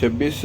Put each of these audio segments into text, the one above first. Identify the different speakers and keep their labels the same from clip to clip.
Speaker 1: 26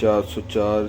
Speaker 1: 404